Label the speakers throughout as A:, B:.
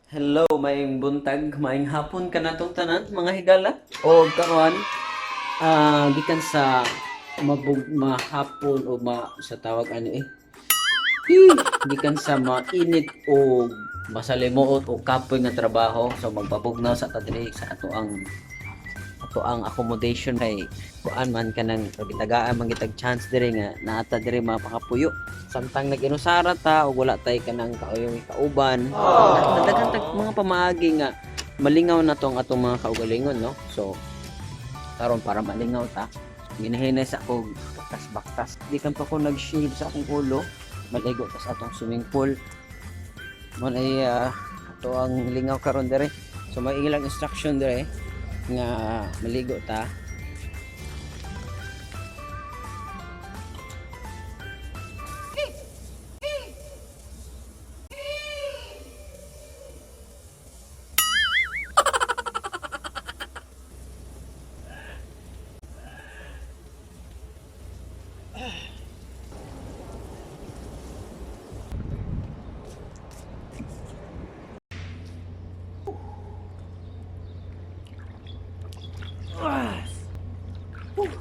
A: Hello, maayong buntag, maayong hapon ka natong tanan, mga higala. O karon, gikan sa mahapon o sa tawag ano eh. Gikan sa mainit o masalimuot o kapoy nga trabaho. So magpapugnaw sa tadiri sa ato ang accommodation kay kuan man kanang pagitagaan mangitag chance diri nga naata diri mapakapuyo samtang nag-inusara ta o wala tay kanang kauyong kauban daghan tag mga pamaagi nga malingaw na tong atong mga kaugalingon no. So karon para malingaw ta ginahinay sa ako baktas di kan pa ko nag-shave sa akong ulo maligo ta sa atong swimming pool man ay ato ang lingaw karon diri. So may ilang instruction diri nga maligo ta.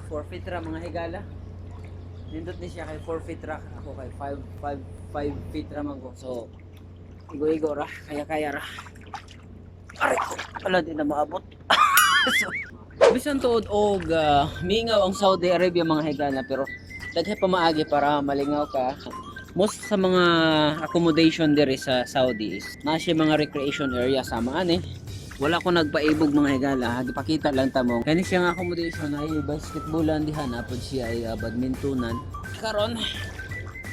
A: Forfeit ra mga higala. Nindot ni siya kay forfeit ra. Ako kay 5 feet ra man ko. So igo-igo ra, kaya ra. Aray ko, wala din na maabot. So, bisan tuod og mingaw ang Saudi Arabia mga higala pero daghay pa maagi para malingaw ka. Most sa mga accommodation diri sa Saudi is na siya mga recreation area sama ani. Wala ko nagpaibog mga higala, gipakita lang ta mo. Kani siya nga accommodation ay basketballan diha na pud siya ay badmintonan. Karon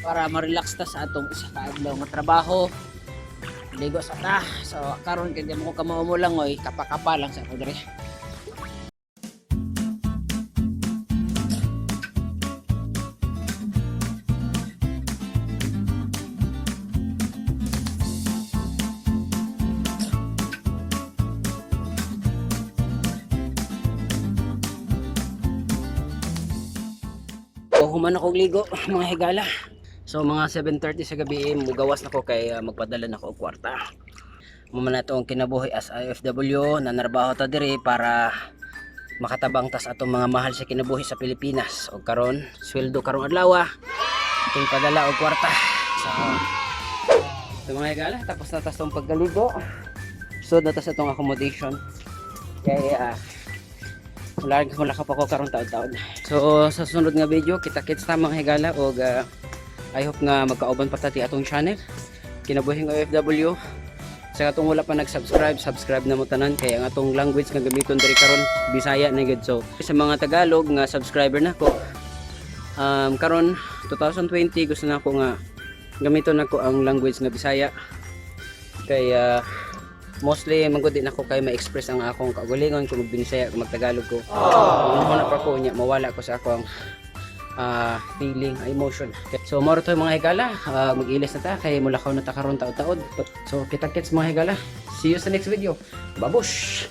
A: para ma-relax ta sa atong isa ka adlaw nga trabaho. Ligo sa ta. So karon kay mo ka mao lang oy, kapakapa lang sa ako dire. Human ako ligo mga higala. So mga 7:30 sa gabi mugawas na ko kay magpadala na ko og kwarta. Mo na to ang kinabuhi as IFW na narbaho ta diri para makatabang tas atong mga mahal sa kinabuhi sa Pilipinas. Og karon sweldo karong adlaw ating padala og kwarta. So ito mga higala tapos na tas tong paggaligo. So na tas atong accommodation. Kaya wala ka pa ko karong taon-taon. So sa sunod nga video kita-kits ta mga higala og I hope nga magkauban pa tati atong channel kinabuhing OFW. Sa atong wala pa nag-subscribe, subscribe na mo tanan kay ang atong language nga gamiton diri karon Bisaya na gid. So sa mga Tagalog nga subscriber nako karon 2020 gusto na ko nga gamiton nako ang language nga Bisaya kay mostly magud din ako kay ma-express ang akong kaugalingon kung magbinisaya kung magtagalog ko. Ano na pa ko nya mawala ko sa akong feeling, emotion. So moro to mga higala, mag-ilis na ta kay mulakaw na ta karon taud-taud. So kita-kits mga higala. See you sa next video. Babush.